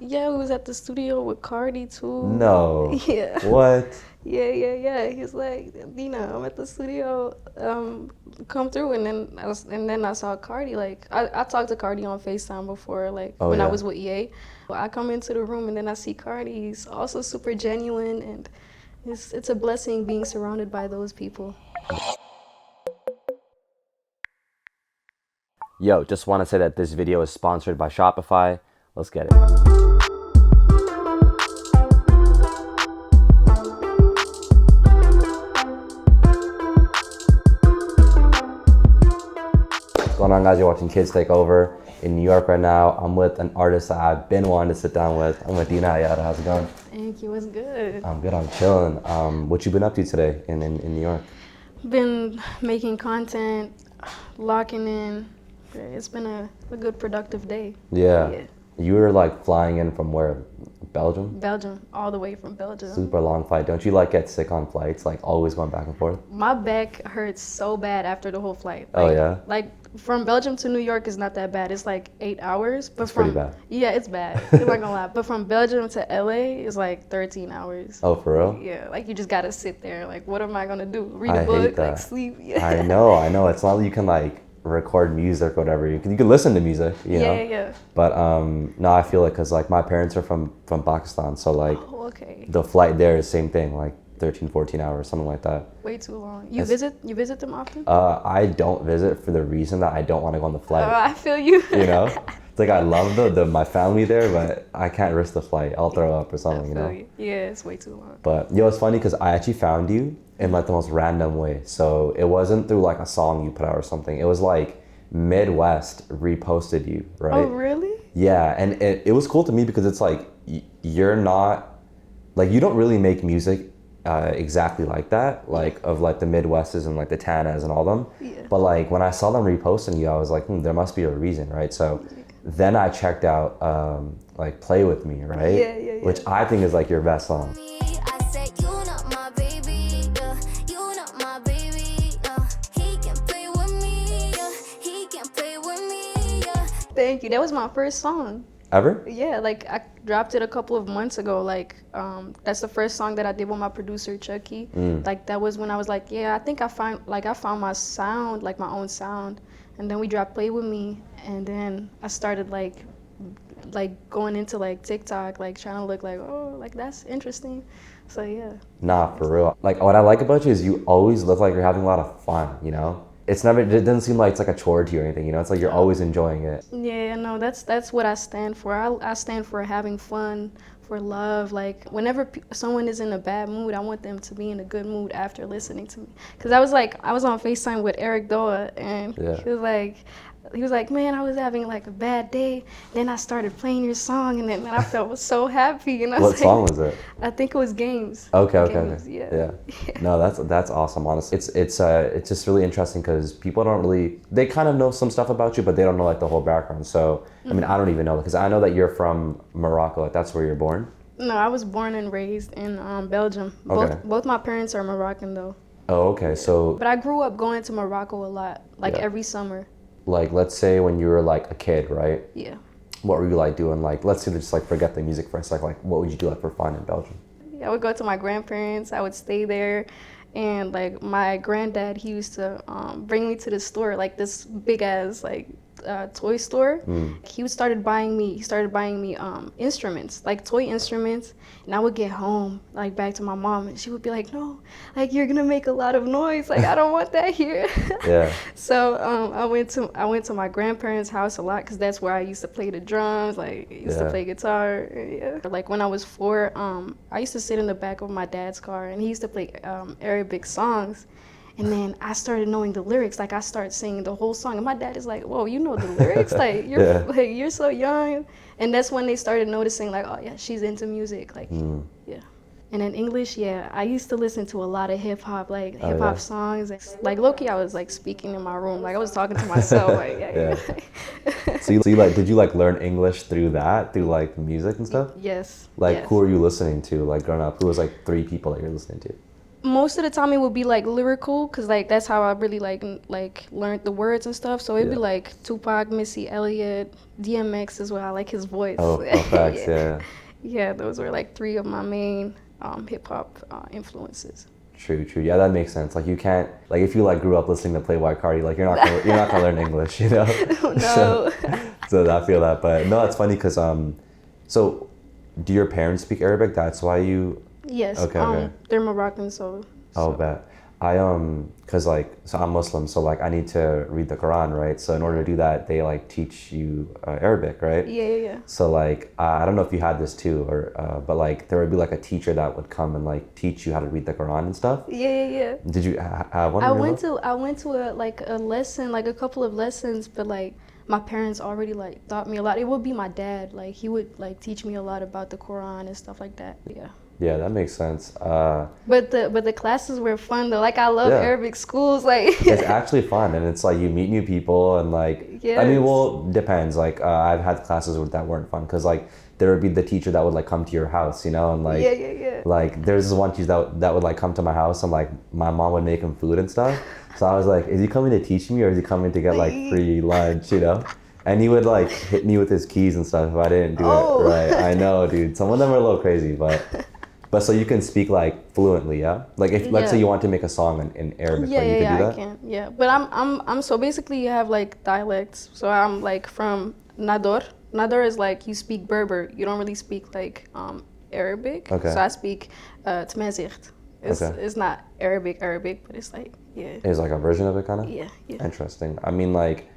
Yeah, we was at the studio with Cardi too. No. Yeah. What? Yeah. He's like, Dina, I'm at the studio. Come through. And then I saw Cardi. Like, I talked to Cardi on FaceTime before, like Oh, when I yeah. was with EA. I come into the room and then I see Cardi. He's also super genuine, and it's a blessing being surrounded by those people. Yo, just want to say that this video is sponsored by Shopify. Let's get it. What's going on, guys? You're watching Kids Take Over in New York right now. I'm with an artist that I've been wanting to sit down with. I'm with Dina Ayada. How's it going? Thank you. It's good. I'm good. I'm chilling. What you been up to today in New York? Been making content, locking in. It's been a good productive day. Yeah. You were like flying in from where? Belgium? Belgium, all the way from Belgium. Super long flight. Don't you like get sick on flights? Like always going back and forth? My back hurts so bad after the whole flight. Oh, yeah? Like from Belgium to New York is not that bad. It's like 8 hours. But It's pretty bad. Yeah, it's bad. I'm not gonna lie. But from Belgium to LA is like 13 hours. Oh, for real? Yeah, like you just gotta sit there. Like, what am I gonna do? Read I a book, hate that. like sleep. Yeah. I know. It's not like you can like record music or whatever. You can listen to music, you know? Yeah. But no, I feel like because like my parents are from Pakistan, so like Oh, okay. the flight there is same thing, like 13, 14 hours, something like that. Way too long. You visit them often? I don't visit for the reason that I don't want to go on the flight. I feel you. You know? It's like I love my family there, but I can't risk the flight. I'll throw up or something, you know? Yeah, it's way too long. But it's funny because I actually found you in like the most random way. So it wasn't through like a song you put out or something. It was like Midwest reposted you, right? Oh, really? Yeah, and it was cool to me because it's like you're not, like you don't really make music exactly like that, like of like the Midwesters and like the Tanas and all them. Yeah. But like when I saw them reposting you, I was like, there must be a reason, right? So then I checked out like Play With Me, right? Yeah. Which I think is like your best song. Thank you. That was my first song. Ever? Yeah, like I dropped it a couple of months ago. Like that's the first song that I did with my producer Chuki. Like that was when I was like, yeah, I think I found my sound, like my own sound. And then we dropped Play With Me, and then I started like going into like TikTok, like trying to look like, oh, like that's interesting. So yeah. Nah, for real. Like what I like about you is you always look like you're having a lot of fun, you know? It doesn't seem like it's like a chore to you or anything, you know? It's like you're always enjoying it. Yeah, no, that's what I stand for. I stand for having fun, for love. Like whenever someone is in a bad mood, I want them to be in a good mood after listening to me. Cause I was on FaceTime with Eric Doa, and he was like, man, I was having like a bad day. Then I started playing your song, and then I felt so happy. And I was What song was it? I think it was Games. Okay. Games, yeah. No, that's awesome. Honestly, it's just really interesting because people they kind of know some stuff about you, but they don't know like the whole background. So I mean, I don't even know because I know that you're from Morocco. Like that's where you're born. No, I was born and raised in Belgium. Okay. Both my parents are Moroccan though. Oh, okay. So. But I grew up going to Morocco a lot, like every summer. Like, let's say when you were like a kid, right? Yeah. What were you like doing? Like, let's say just like forget the music for a sec. Like, what would you do like for fun in Belgium? I would go to my grandparents. I would stay there, and like my granddad, he used to bring me to the store, like this big ass like toy store. He started buying me instruments, like toy instruments, and I would get home like back to my mom, and she would be like, no, like you're gonna make a lot of noise, like I don't want that here. Yeah. So I went to my grandparents' house a lot because that's where I used to play the drums, like I used to play guitar. Yeah. Like when I was 4, I used to sit in the back of my dad's car, and he used to play Arabic songs. And then I started knowing the lyrics. Like I started singing the whole song, and my dad is like, "Whoa, you know the lyrics? Like you're so young." And that's when they started noticing, like, "Oh yeah, she's into music." Like, yeah. And in English, I used to listen to a lot of hip hop, like hip hop songs. Like low-key, I was like speaking in my room, like I was talking to myself. Like, yeah. So you like, did you like learn English through like music and stuff? Yes. Like who are you listening to? Like growing up, who was like 3 people that you're listening to? most of the time it would be like lyrical, cause like that's how I really like learned the words and stuff. So it'd be like Tupac, Missy Elliott, DMX as well. I like his voice. Oh, facts, yeah. Yeah, those were like 3 of my main hip hop influences. True. Yeah, that makes sense. Like you can't, like if you like grew up listening to Playboi Carti, like you're not gonna learn English, you know? No. So I feel that, but no, it's funny because so do your parents speak Arabic? That's why you. Yes. Okay. They're Moroccan, so. Oh, bet. I cause like so I'm Muslim, so like I need to read the Quran, right? So in order to do that, they like teach you Arabic, right? Yeah. So like I don't know if you had this too, or but like there would be like a teacher that would come and like teach you how to read the Quran and stuff. Yeah. Did you have one? I went to a lesson, like a couple of lessons, but like my parents already like taught me a lot. It would be my dad, like he would like teach me a lot about the Quran and stuff like that. Yeah. Yeah, that makes sense. But the classes were fun though. Like I love Arabic schools. Like it's actually fun, and it's like you meet new people, and like I mean, well, depends. Like I've had classes that weren't fun because like there would be the teacher that would like come to your house, you know, and like like there's this one teacher that would like come to my house, and like my mom would make him food and stuff. So I was like, is he coming to teach me, or is he coming to get like free lunch, you know? And he would like hit me with his keys and stuff if I didn't do it right. I know, dude. Some of them are a little crazy, but so you can speak like fluently, yeah? Like if let's say you want to make a song in Arabic, like you can do that? I can. Yeah. But I'm so basically you have like dialects. So I'm like from Nador. Nador is like you speak Berber. You don't really speak like Arabic. Okay. So I speak Tamazight. It's not Arabic, but it's like It's like a version of it kind of? Yeah. Interesting. I mean like,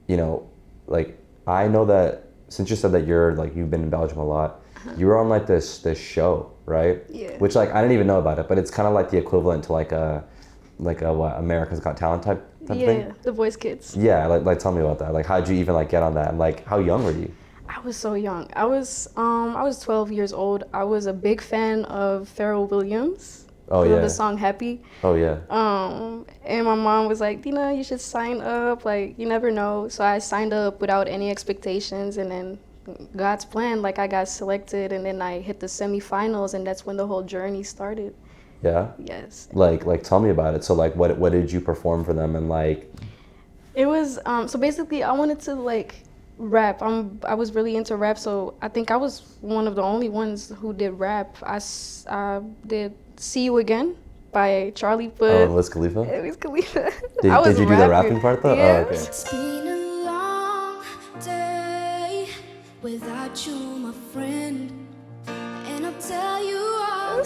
you know, like I know that since you said that you've been in Belgium a lot, you were on like this show, right? Yeah. Which like I didn't even know about it, but it's kind of like the equivalent to like a what, America's Got Talent type thing. Yeah, The Voice Kids. Yeah, like tell me about that. Like how'd you even like get on that, and like how young were you? I was so young. I was 12 years old. I was a big fan of Pharrell Williams. Oh yeah. The song Happy. Oh yeah. And my mom was like, Dina, you should sign up. Like you never know. So I signed up without any expectations, and then God's plan, like I got selected, and then I hit the semifinals, and that's when the whole journey started. Yeah. Yes. Like tell me about it. So like what did you perform for them, and like? It was so basically I wanted to like rap. I was really into rap, so I think I was one of the only ones who did rap. I did See You Again by Charlie Puth. Oh, Wiz Khalifa? Wiz Khalifa. Did you do the rapping part though? Yeah. Oh, okay. It's been a long day without you, my friend, and I'll tell you all.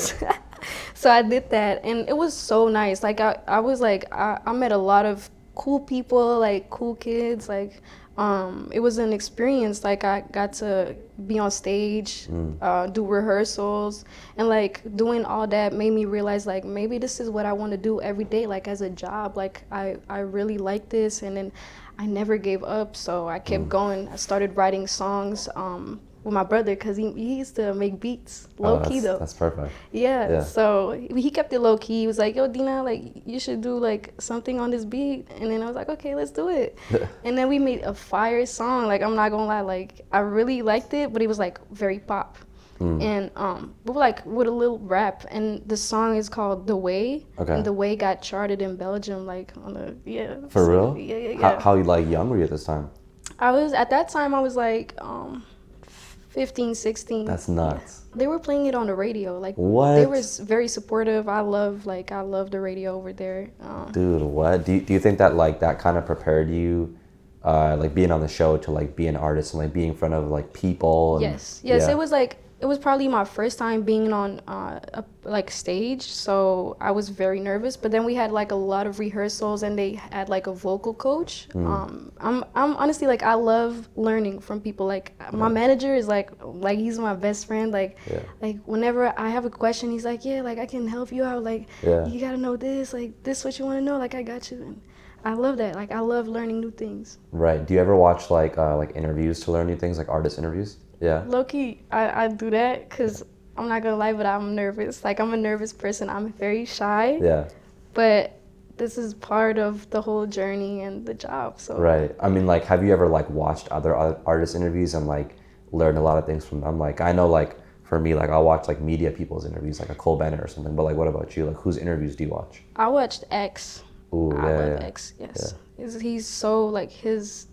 So I did that, and it was so nice. Like I was like I met a lot of cool people, like cool kids. Like it was an experience. Like I got to be on stage, do rehearsals, and like doing all that made me realize like maybe this is what I want to do every day, like as a job. Like I really like this, and then I never gave up, so I kept going. I started writing songs with my brother because he used to make beats low key though. That's perfect. Yeah, so he kept it low key. He was like, yo, Dina, like you should do like something on this beat. And then I was like, okay, let's do it. And then we made a fire song. Like I'm not gonna lie, like I really liked it, but it was like very pop. And but like with a little rap, and the song is called The Way. Okay. And The Way got charted in Belgium, like on the For real? Yeah. How like young were you at this time? I was like 15, 16. That's nuts. They were playing it on the radio. Like what? They were very supportive. I love the radio over there. Dude, what? Do you think that like that kind of prepared you, like being on the show to like be an artist and like being in front of like people? And, yes. It was probably my first time being on a stage, so I was very nervous. But then we had like a lot of rehearsals, and they had like a vocal coach. I'm honestly like I love learning from people. Like my manager is like he's my best friend. Like whenever I have a question, he's like, yeah, like I can help you out. Like you gotta know this. Like this what you want to know. Like I got you. And I love that. Like I love learning new things. Right. Do you ever watch like interviews to learn new things, like artist interviews? Yeah. Low-key, I do that because I'm not gonna lie, but I'm nervous. Like I'm a nervous person. I'm very shy. Yeah. But this is part of the whole journey and the job. So. Right. I mean, like, have you ever like watched other artist interviews and like learned a lot of things from them? Like, I know like for me, like I'll watch like media people's interviews, like a Cole Bennett or something. But like, what about you? Like, whose interviews do you watch? I watched X. Ooh, I yeah, love yeah. X. Yes, he's so like his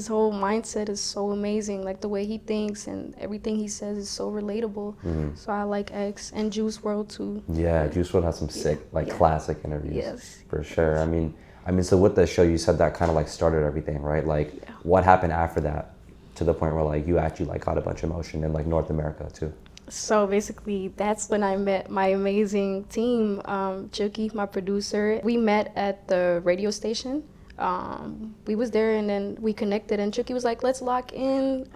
whole mindset is so amazing. Like the way he thinks and everything he says is so relatable. So I like X and Juice WRLD too. Yeah, Juice WRLD has some sick, like classic interviews. Yes. For sure. I mean, so with the show, you said that kind of like started everything, right? Like, what happened after that to the point where like you actually like got a bunch of motion in like North America too? So basically, that's when I met my amazing team, Chuki, my producer. We met at the radio station. We was there and then we connected and Chuki was like, let's lock in.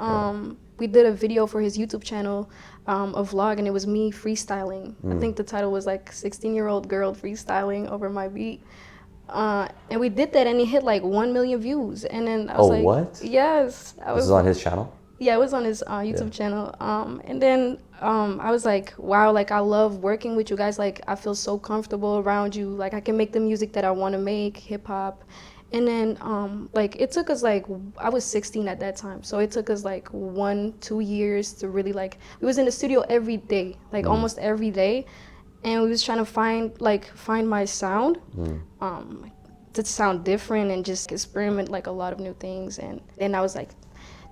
We did a video for his YouTube channel, a vlog, and it was me freestyling. I think the title was like 16-year-old girl freestyling over my beat. And we did that and it hit like 1 million views. And then I was like, what? Yes. This is on his channel? Yeah, it was on his YouTube channel. And then I was like, wow, like I love working with you guys. Like I feel so comfortable around you. Like I can make the music that I want to make, hip hop. And then like it took us like, I was 16 at that time. So it took us like 1-2 years to really like, we was in the studio every day, like almost every day. And we was trying to find my sound, to sound different and just experiment like a lot of new things. And then I was like,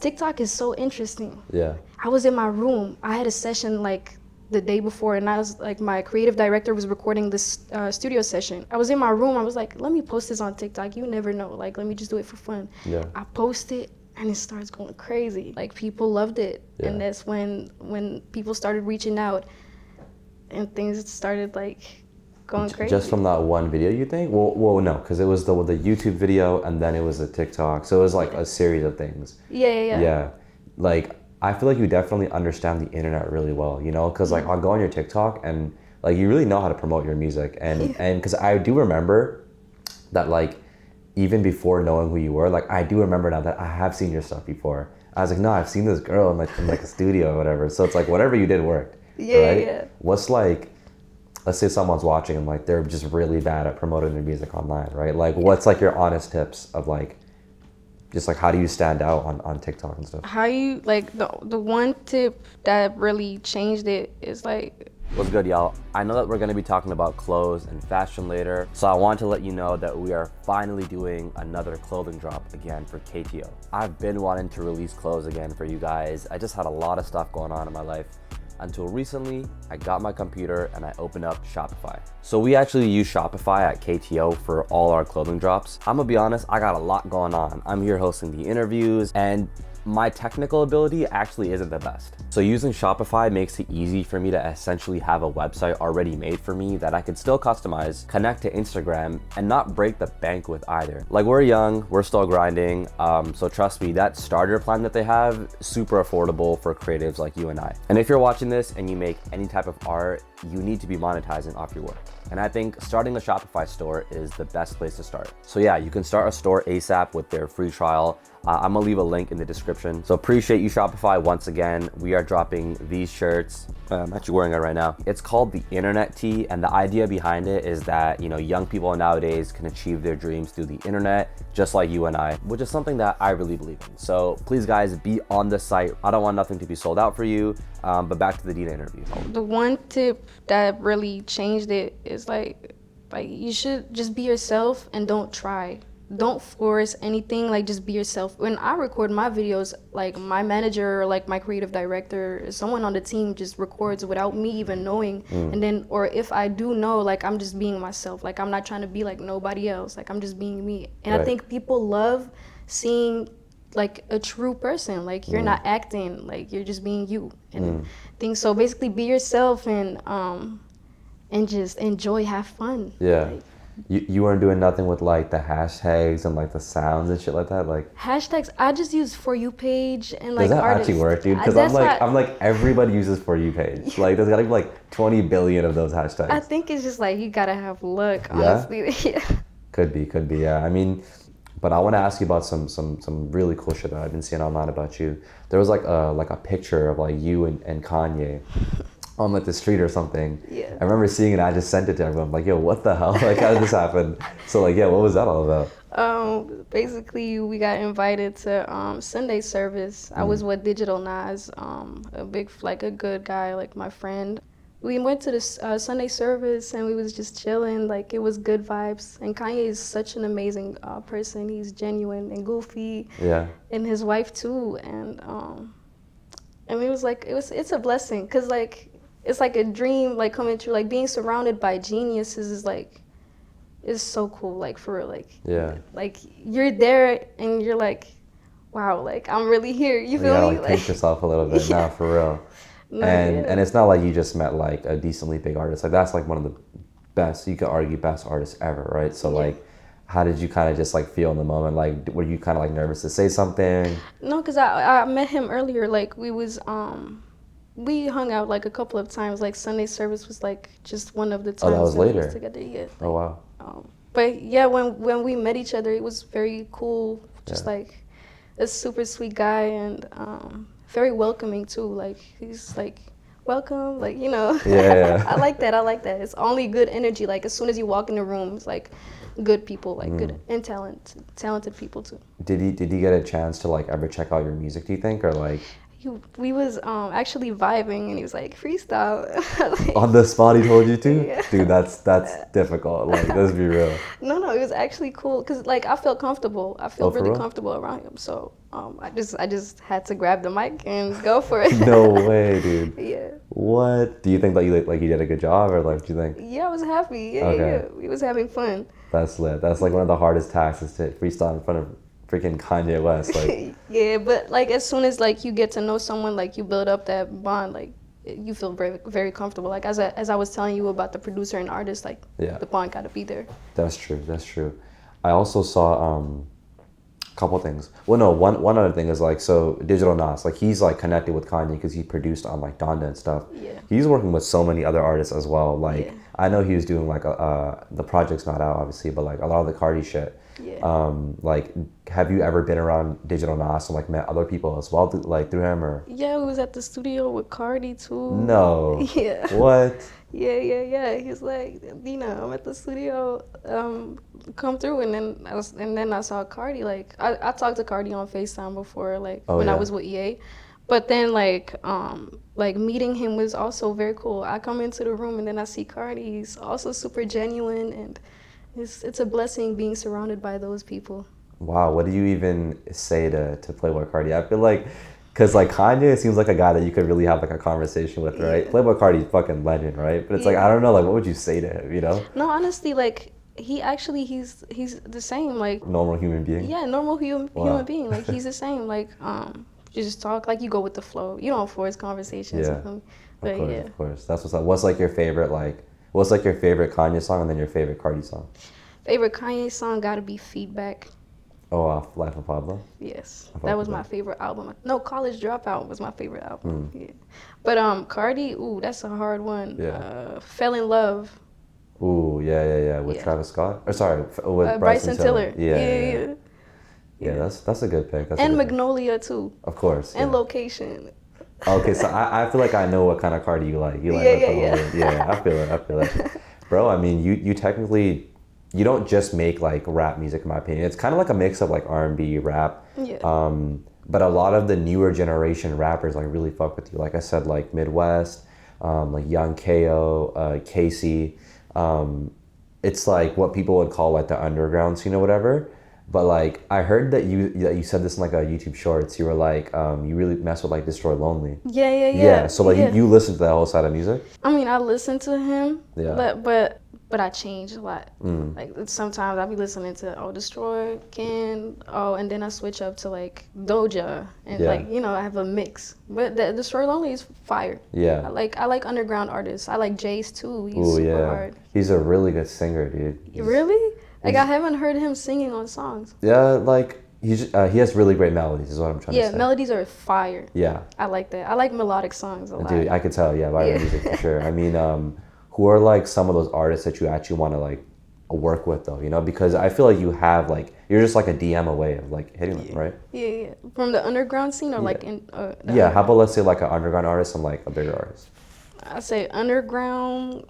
TikTok is so interesting. Yeah. I was in my room. I had a session like the day before and I was like, my creative director was recording this studio session. I was in my room. I was like, let me post this on TikTok. You never know. Like, let me just do it for fun. Yeah. I post it and it starts going crazy. Like people loved it. Yeah. And that's when people started reaching out and things started like going crazy. Just from that one video, you think? Well, no, because it was the YouTube video and then it was a TikTok. So it was like a series of things. Yeah. Like, I feel like you definitely understand the internet really well, you know? Because like I'll go on your TikTok and like you really know how to promote your music. And because I do remember that like even before knowing who you were, like I do remember now that I have seen your stuff before. I was like, no, I've seen this girl in like a studio or whatever. So it's like whatever you did worked. Right? What's like, let's say someone's watching and like they're just really bad at promoting their music online, right? Like what's like your honest tips of like, just like how do you stand out on TikTok and stuff? How you, like the one tip that really changed it is like... What's good, y'all? I know that we're gonna be talking about clothes and fashion later, so I want to let you know that we are finally doing another clothing drop again for KTO. I've been wanting to release clothes again for you guys. I just had a lot of stuff going on in my life. Until recently, I got my computer and I opened up Shopify. So we actually use Shopify at KTO for all our clothing drops. I'm gonna be honest, I got a lot going on. I'm here hosting the interviews and my technical ability actually isn't the best. So using Shopify makes it easy for me to essentially have a website already made for me that I can still customize, connect to Instagram, and not break the bank with either. Like we're young, we're still grinding, so trust me, that starter plan that they have, super affordable for creatives like you and I. And if you're watching this and you make any type of art, you need to be monetizing off your work. And I think starting a Shopify store is the best place to start. So yeah, you can start a store ASAP with their free trial. I'm gonna leave a link in the description. So appreciate you, Shopify, once again. We are dropping these shirts. I'm actually wearing it right now. It's called the Internet Tee, and the idea behind it is that, you know, young people nowadays can achieve their dreams through the internet, just like you and I, which is something that I really believe in. So please, guys, be on the site. I don't want nothing to be sold out for you, but back to the Dina interview. The one tip that really changed it is like you should just be yourself and don't try. Don't force anything, like just be yourself. When I record my videos, like my manager or like my creative director, someone on the team just records without me even knowing. And then, or if I do know, like I'm just being myself. Like I'm not trying to be like nobody else. Like I'm just being me. And I think people love seeing like a true person. Like you're not acting, like you're just being you. And things. So basically be yourself and just enjoy, have fun. Yeah. Like, you weren't doing nothing with like the hashtags and like the sounds and shit like that, like hashtags. I just use For You page and like does that artists. actually work, dude? Because I'm like everybody uses For You page. Like there's gotta be like 20 billion of those hashtags. I think it's just like you gotta have luck, honestly. Yeah. Could be, yeah. I mean, but I want to ask you about some really cool shit that I've been seeing online about you. There was like a picture of like you and Kanye on like the street or something. Yeah. I remember seeing it. I just sent it to everyone. I'm like, yo, what the hell? Like, how did this happen? So like, yeah, what was that all about? Basically, we got invited to Sunday service. I was with Digital Nas, a good guy, like my friend. We went to this Sunday service and we was just chilling. Like, it was good vibes. And Kanye is such an amazing person. He's genuine and goofy. Yeah. And his wife too. And I mean, it's a blessing, cause like it's like a dream like coming true. Like being surrounded by geniuses is like, it's so cool. Like for real. Like Yeah. Like you're there and you're like, wow. Like I'm really here. You feel me? Like pinch yourself a little bit. Yeah. Nah, for real. No, And it's not like you just met like a decently big artist. Like that's like one of the best, you could argue, best artists ever, right? So like, how did you kind of just like feel in the moment? Like, were you kind of like nervous to say something? No, cause I met him earlier. Like we hung out like a couple of times. Like Sunday service was like just one of the times that was we later. together. Yeah. Like, Oh wow. But yeah, when we met each other, it was very cool. Just like a super sweet guy and very welcoming too. Like he's like, welcome, like, you know. Yeah. I like that. It's only good energy. Like as soon as you walk in the room, it's like good people, like good and talented people too. Did he get a chance to like ever check out your music, do you think, or like? We was actually vibing and he was like, freestyle. Like, On the spot he told you to? Yeah. Dude, that's difficult. Like, let's be real. No, it was actually cool because like I felt comfortable. I felt really comfortable around him. So I just had to grab the mic and go for it. No way, dude. Yeah. What? Do you think that you did a good job, or like, do you think? Yeah, I was happy. Yeah, Okay. yeah. We was having fun. That's lit. That's like one of the hardest tasks is to freestyle in front of freaking Kanye West. Like, yeah, but like as soon as like you get to know someone, like you build up that bond, like you feel very, very comfortable. Like as I was telling you about the producer and artist, like the bond got to be there. That's true. That's true. I also saw a couple things. Well, no, one other thing is like, so Digital Nas, like he's like connected with Kanye because he produced on like Donda and stuff. Yeah. He's working with so many other artists as well. Like I know he was doing like the project's not out obviously, but like a lot of the Carti shit. Yeah. Like, have you ever been around Digital Nas and like met other people as well, through him, or? Yeah, we was at the studio with Carti too. No. Yeah. What? Yeah. He's like, Dina, I'm at the studio. Come through, and then I saw Carti. Like I talked to Carti on FaceTime before, like when I was with EA. But then like meeting him was also very cool. I come into the room and then I see Carti. He's also super genuine, and it's a blessing being surrounded by those people. Wow, what do you even say to Playboi Carti? I feel like, cause like Kanye seems like a guy that you could really have like a conversation with, right? Playboi Carti's fucking legend, right? But it's like, I don't know, like what would you say to him, you know? No, honestly, like he's the same, like Normal human being. Yeah, normal human being. Like he's the same. Like you just talk, like you go with the flow. You don't force conversations with him. But of course. That's what's up. What's like your favorite Kanye song and then your favorite Carti song? Favorite Kanye song gotta be Feedback. Oh, Life of Pablo? Yes. That was my favorite album. No, College Dropout was my favorite album. Yeah. But Carti, ooh, that's a hard one. Yeah. Fell in Love. Ooh, yeah. With Travis Scott? Or sorry, with Bryson Tiller. Yeah, that's a good pick. And Magnolia too. Of course. And Location. Okay, so I feel like I know what kind of Carti you like. You like I feel it. Bro, I mean, you technically, you don't just make like rap music, in my opinion. It's kind of like a mix of like R&B, rap. Yeah. But a lot of the newer generation rappers like really fuck with you. Like I said, like Midwest, like Young KO, Casey. It's like what people would call like the underground scene or whatever. But like I heard that you said this in like a YouTube Shorts. You were like you really mess with like Destroy Lonely. Yeah. So like you listen to that whole side of music? I mean, I listen to him. Yeah. But I change a lot. Like sometimes I'll be listening to Destroy, and then I switch up to like Doja, and like I have a mix. But the Destroy Lonely is fire. Yeah. I like underground artists. I like Jace too. He's super hard. He's a really good singer, dude. Really? Like I haven't heard him singing on songs. Yeah, like he has really great melodies, is what I'm trying to say. Yeah, melodies are fire. Yeah. I like that. I like melodic songs a lot. Dude, I could tell, by your music for sure. I mean, who are like some of those artists that you actually want to like work with though, because I feel like you have like, you're just like a DM away of like hitting them, right? Yeah. From the underground scene or like in how about let's say like an underground artist and like a bigger artist? I say underground.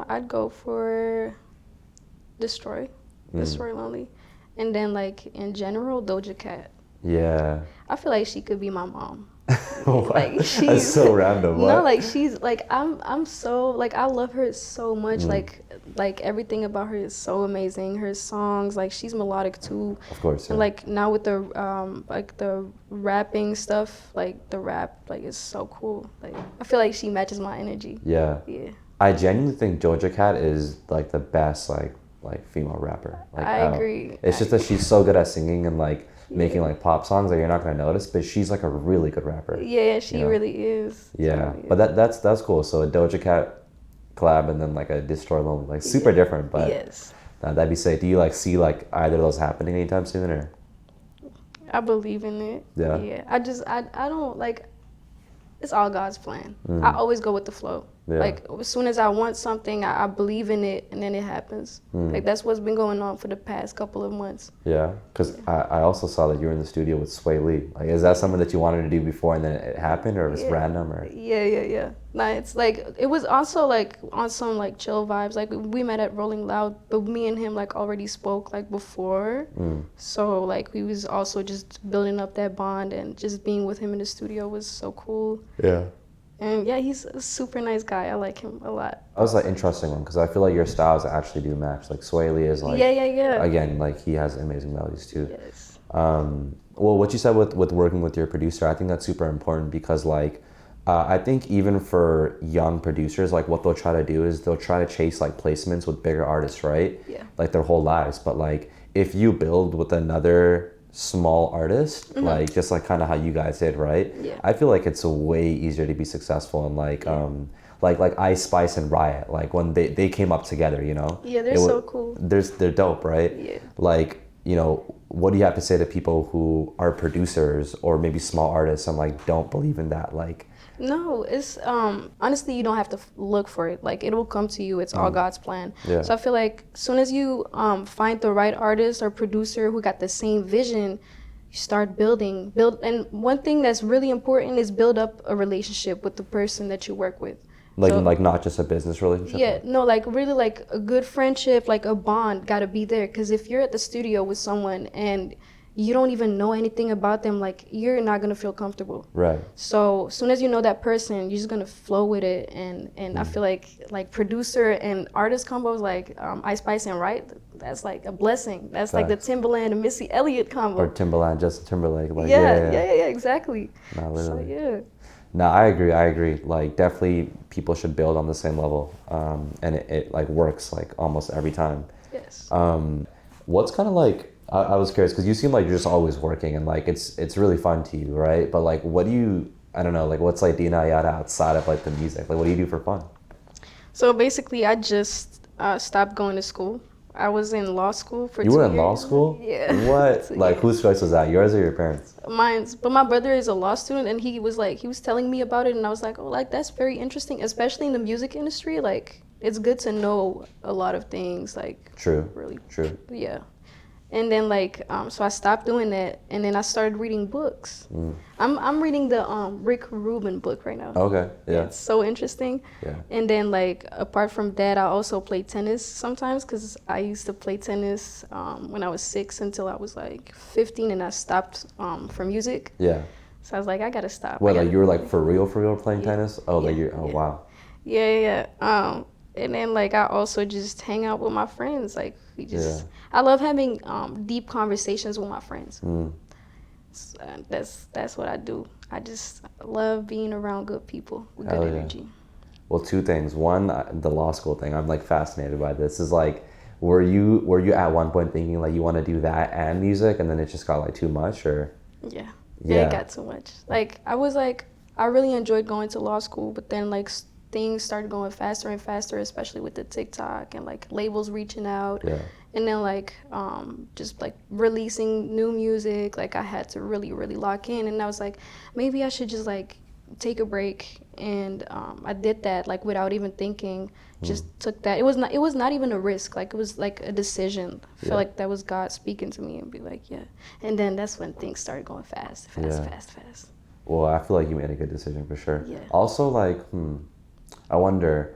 I'd go for Destroy Lonely, and then like in general, Doja Cat. Yeah. I feel like she could be my mom. What? Like she's That's so random. What? no, like she's like I'm so like I love her so much. Like everything about her is so amazing. Her songs, like she's melodic too. Of course. Yeah. And like now with the like the rapping stuff, like the rap like is so cool. Like I feel like she matches my energy. Yeah. Yeah. I genuinely think Doja Cat is like the best like female rapper. Like I agree. It's just that she's so good at singing and like making like pop songs that you're not gonna notice, but she's like a really good rapper. Yeah, she really is. Yeah, So, but that's cool. So a Doja Cat collab and then like a Destroy Lonely, like super different, but yes, that'd be sick. Do you like see like either of those happening anytime soon or? I believe in it. Yeah. I don't like. It's all God's plan. I always go with the flow. Yeah. Like as soon as I want something, I believe in it, and then it happens. Like that's what's been going on for the past couple of months. Yeah, because I also saw that you were in the studio with Swae Lee. Like, is that something that you wanted to do before and then it happened, or it was random, or? Yeah. Nah, it's like it was also like on some like chill vibes. Like we met at Rolling Loud, but me and him like already spoke like before. So like we was also just building up that bond, and just being with him in the studio was so cool. Yeah. And yeah, he's a super nice guy. I like him a lot. That was like interesting one because I feel like your styles actually do match. Like Swae Lee is like Yeah. Again, like he has amazing melodies too. Yes. Well, what you said with working with your producer, I think that's super important because like I think even for young producers, like what they'll try to do is they'll try to chase like placements with bigger artists, right? Yeah. Like their whole lives. But like if you build with another small artist, like just like kind of how you guys did, right? Yeah. I feel like it's way easier to be successful and like like Ice Spice and Riot, like when they came up together, you know? Yeah, they're so cool. They're dope, right? Yeah. Like, you know, what do you have to say to people who are producers or maybe small artists and like don't believe in that? Like, no, it's honestly you don't have to look for it. Like it will come to you. It's all God's plan. Yeah. So I feel like as soon as you find the right artist or producer who got the same vision, you start build. And one thing that's really important is build up a relationship with the person that you work with. like So- like not just a business relationship. Yeah, no, like really like a good friendship, like a bond gotta be there. Because if you're at the studio with someone and you don't even know anything about them, like you're not gonna feel comfortable. Right. So as soon as you know that person, you're just gonna flow with it. And I feel like producer and artist combos like Ice Spice and Right, that's like a blessing. That's like the Facts. Timbaland and Missy Elliott combo. Or Timbaland, Justin Timberlake. Like yeah, exactly. No, So literally. yeah. No, I agree. Like definitely people should build on the same level. And it like works like almost every time. Yes. What's kind of like I was curious because you seem like you're just always working and like it's really fun to you, right? But like what do you I don't know, like what's like Dina Ayada outside of like the music? Like what do you do for fun? So basically, I just stopped going to school. I was in law school for 2 You years. were in law school? Yeah. What? So, Like yeah. whose choice was that? Yours or your parents? Mine's, but my brother is a law student, and he was telling me about it, and I was like, oh, like that's very interesting, especially in the music industry. Like it's good to know a lot of things, like True. really, True. yeah. And then like so I stopped doing that, and then I started reading books. I'm reading the Rick Rubin book right now. Okay. Yeah. It's so interesting. Yeah. And then like apart from that, I also play tennis sometimes because I used to play tennis when I was 6 until I was like 15, and I stopped for music. Yeah. So I was like, I gotta stop. What, I like gotta- you were like for real playing tennis? Oh, like Yeah, you're, oh yeah. wow. Yeah. And then like I also just hang out with my friends. Like we just, I love having deep conversations with my friends. So, that's what I do. I just love being around good people with Hell good yeah. energy. Well, two things. One, the law school thing. I'm like fascinated by this. Is like, were you at one point thinking like you want to do that and music, and then it just got like too much, or? Yeah. Yeah. It got too much. Like I was like, I really enjoyed going to law school, but then like things started going faster and faster, especially with the TikTok and like labels reaching out. Yeah. And then like just like releasing new music, like I had to really lock in, and I was like, maybe I should just like take a break, and I did that like without even thinking. Just took that. It was not even a risk. Like it was like a decision. I feel like that was God speaking to me and be like, yeah. And then that's when things started going fast. Yeah. Fast. Well, I feel like you made a good decision for sure. Yeah. Also, like, I wonder,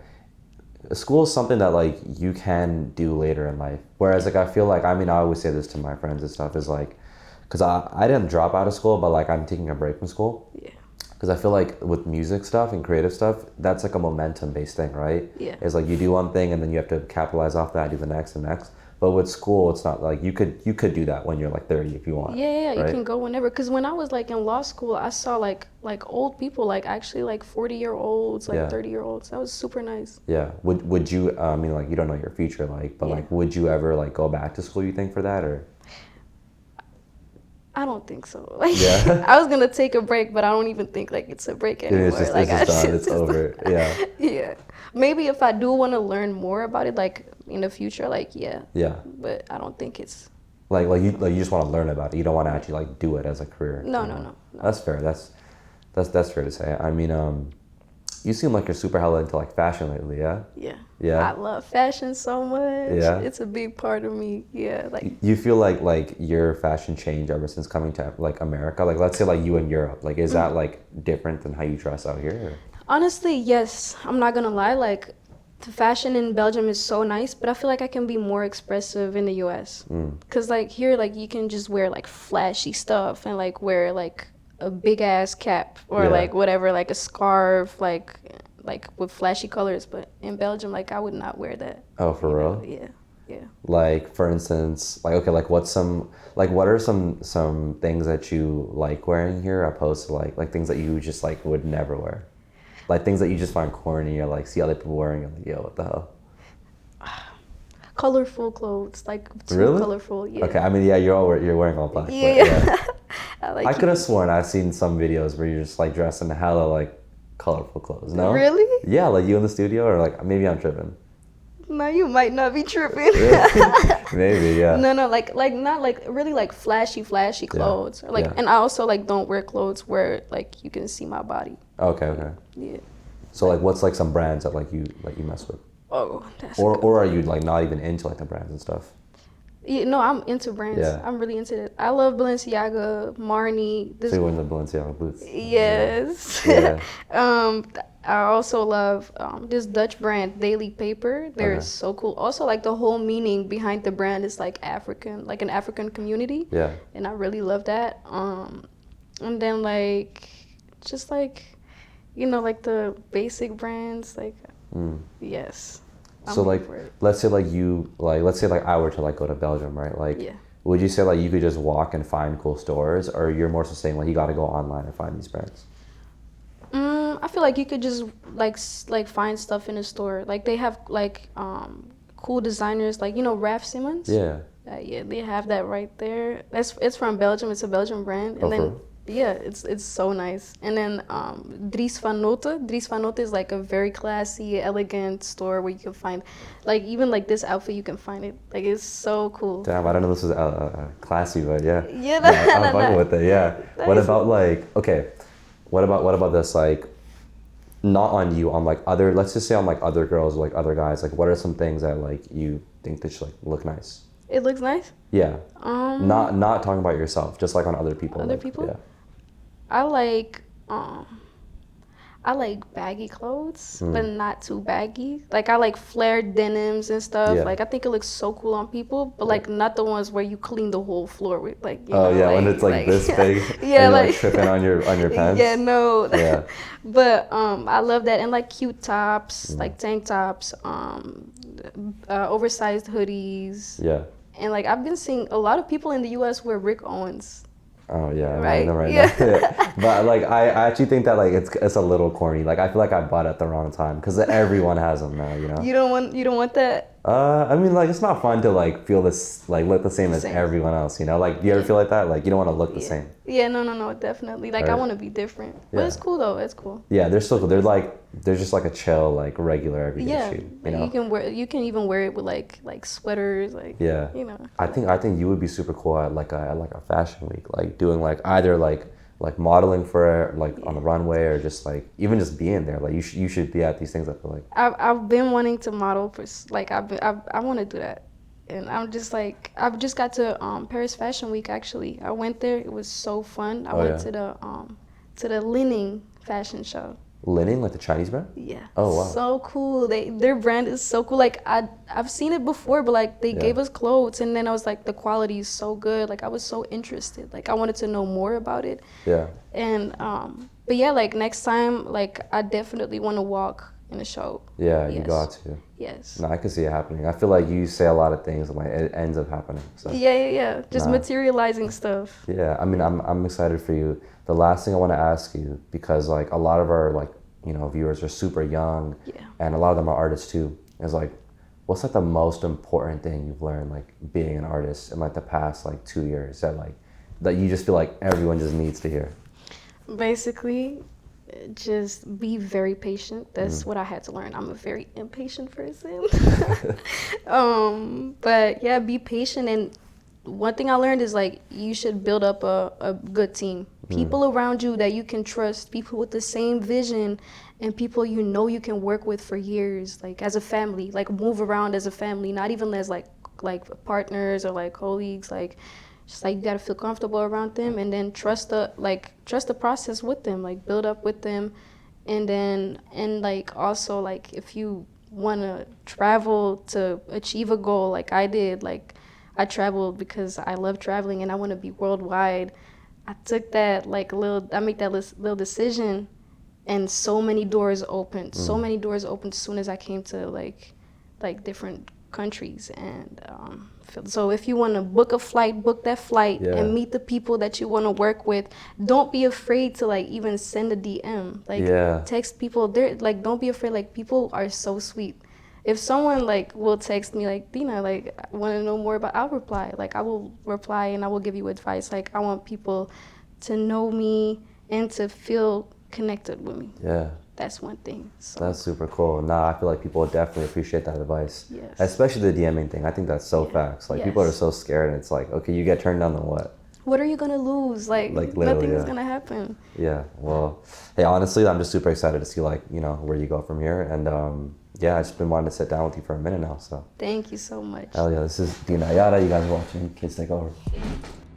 school is something that like you can do later in life. Whereas like I feel like, I mean, I always say this to my friends and stuff is like, because I didn't drop out of school, but like I'm taking a break from school. Yeah. Because I feel like with music stuff and creative stuff, that's like a momentum based thing, right? Yeah. It's like you do one thing and then you have to capitalize off that, do the next and next. But with school, it's not like you could do that when you're like 30 if you want. Yeah, right? you can go whenever. Because when I was like in law school, I saw like old people, like actually like 40-year-olds, like 30-year-olds. That was super nice. Yeah. Would you? I mean, like you don't know your future, like, but like, would you ever like go back to school? You think for that or? I don't think so. Like, Yeah. I was gonna take a break, but I don't even think like it's a break anymore. It's just, like, it's just done. It's over. Yeah. Yeah. Maybe if I do want to learn more about it, like in the future, like yeah. But I don't think it's like you just want to learn about it. You don't want to actually like do it as a career. No. That's fair. That's fair to say. I mean, you seem like you're super hella into like fashion lately. Yeah. Yeah. I love fashion so much. Yeah. It's a big part of me. Yeah. Like you feel like your fashion changed ever since coming to like America. Like let's say like you in Europe. Like is that like different than how you dress out here? Or? Honestly, yes. I'm not gonna lie. Like the fashion in Belgium is so nice, but I feel like I can be more expressive in the US. Cause like here, like you can just wear like flashy stuff and like wear like a big ass cap or like whatever, like a scarf, like with flashy colors. But in Belgium, like I would not wear that. Oh, for real? Yeah. Like for instance, like okay, like what are some things that you like wearing here opposed to like things that you just like would never wear? Like things that you just find corny or like see other people wearing and like, yo, what the hell? Colorful clothes, like too really? Colorful, yeah. Okay, I mean, yeah, you're wearing all black. Yeah. I could have sworn I've seen some videos where you're just like dressed in hella like colorful clothes. No? Really? Yeah, like you in the studio or like maybe I'm tripping. No, you might not be tripping. Maybe, yeah. No, like not like really like flashy clothes. Or like, and I also like don't wear clothes where like you can see my body. Okay. Yeah. So like, what's like some brands that like you mess with? Oh, that's. Or are you like not even into like the brands and stuff? Yeah, no, I'm into brands. Yeah. I'm really into it. I love Balenciaga, Marni. So you're wearing the Balenciaga boots. Yes. Yeah. I also love this Dutch brand, Daily Paper. They're so cool. Also, like the whole meaning behind the brand is like African, like an African community. Yeah. And I really love that. And then like, just like, you know, like the basic brands, like, yes. So like, let's say like I were to like go to Belgium, right? Like, would you say like you could just walk and find cool stores, or you're more so saying like you got to go online and find these brands? I feel like you could just like find stuff in a store. Like they have like cool designers, like you know Raf Simmons. Yeah. Yeah, they have that right there. It's from Belgium. It's a Belgian brand, and then it's so nice. And then Dries van Noten. Dries van Noten is like a very classy, elegant store where you can find like even like this outfit. You can find it. Like it's so cool. Damn, I don't know this was classy, but yeah. Yeah, I'm fucking with it. Yeah. What about like What about this like? Not on you, on like other. Let's just say on like other girls, or like other guys. Like, what are some things that like you think that should like look nice? It looks nice. Yeah. Not talking about yourself, just like on other people. Other like, people. Yeah. I like baggy clothes, but not too baggy. Like I like flared denims and stuff. Yeah. Like I think it looks so cool on people, but like not the ones where you clean the whole floor with. Like you know, yeah, like, when it's like this big. Yeah, and like, like tripping on your pants. Yeah, no. Yeah. But I love that, and like cute tops, like tank tops, oversized hoodies. Yeah. And like I've been seeing a lot of people in the U.S. wear Rick Owens. Oh yeah, right. Now. Yeah. But like I actually think that like it's a little corny. Like I feel like I bought it at the wrong time because everyone has them now. You know. You don't want that. I mean, like it's not fun to like feel this like look the same as everyone else. You know, like do you ever feel like that? Like you don't want to look the same. Yeah, no, definitely. Like I want to be different, but it's cool though. It's cool. Yeah, they're still cool. They're just like a chill, like regular everyday shoe. You know, you can even wear it with like sweaters, like you know. I think you would be super cool at like a fashion week, like doing like either like modeling for it, like on the runway, or just like even just being there. Like you should be at these things. I feel like I've been wanting to model for like I want to do that, and I'm just like I've just got to Paris Fashion Week actually. I went there. It was so fun. I went to the Linen fashion show. Lining, like the Chinese brand? Yeah. Oh, wow. So cool. Their brand is so cool. Like I've seen it before, but like they gave us clothes, and then I was like, the quality is so good. Like I was so interested. Like I wanted to know more about it. Yeah. And but yeah, like next time, like I definitely want to walk in a show. Yeah, you Yes. got to. Yes. No, I can see it happening. I feel like you say a lot of things and like it ends up happening. So Yeah. Just materializing stuff. yeah, I mean, I'm excited for you. The last thing I want to ask you, because like a lot of our like, you know, viewers are super young, and a lot of them are artists too, is like, what's like the most important thing you've learned like being an artist in like the past like 2 years that you just feel like everyone just needs to hear? Basically, just be very patient. That's what I had to learn. I'm a very impatient person. But yeah, be patient. And one thing I learned is like you should build up a good team. People around you that you can trust, people with the same vision, and people you know you can work with for years, like as a family, like move around as a family, not even as like partners or like colleagues, like just like you gotta feel comfortable around them, and then trust the process with them, like build up with them. And like also like if you wanna travel to achieve a goal like I did, like I traveled because I love traveling and I wanna be worldwide. I took that I made that little decision, and so many doors opened. So many doors opened as soon as I came to like different countries. And so if you want to book a flight, book that flight and meet the people that you want to work with. Don't be afraid to like even send a DM, like text people. They're like, don't be afraid. Like people are so sweet. If someone like will text me like, Dina, like I want to know more about, I'll reply. Like I will reply and I will give you advice. Like I want people to know me and to feel connected with me. Yeah. That's one thing. So. That's super cool. Nah, I feel like people would definitely appreciate that advice. Yes. Especially the DMing thing. I think that's so facts. Like people are so scared, and it's like, okay, you get turned down, then what? What are you gonna lose? Like nothing is gonna happen. Yeah. Well, hey, honestly, I'm just super excited to see like, you know, where you go from here. And yeah, I just been wanting to sit down with you for a minute now. So thank you so much. Hell yeah, this is Dina Ayada. You guys are watching Kids Take Over.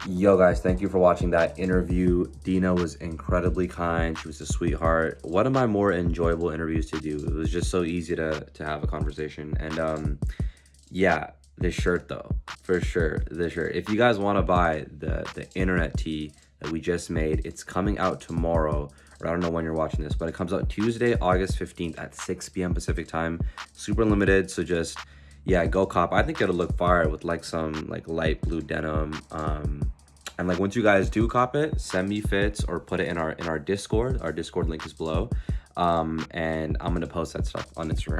Yo guys, thank you for watching that interview. Dina was incredibly kind. She was a sweetheart. One of my more enjoyable interviews to do. It was just so easy to have a conversation. And yeah, this shirt though, for sure, this shirt. If you guys want to buy the internet tee that we just made, it's coming out tomorrow. Or I don't know when you're watching this, but it comes out Tuesday, August 15th at 6 p.m. Pacific time. Super limited, so just, yeah, go cop. I think it'll look fire with like some like light blue denim. And like once you guys do cop it, send me fits or put it in our Discord. Our Discord link is below. And I'm gonna post that stuff on Instagram.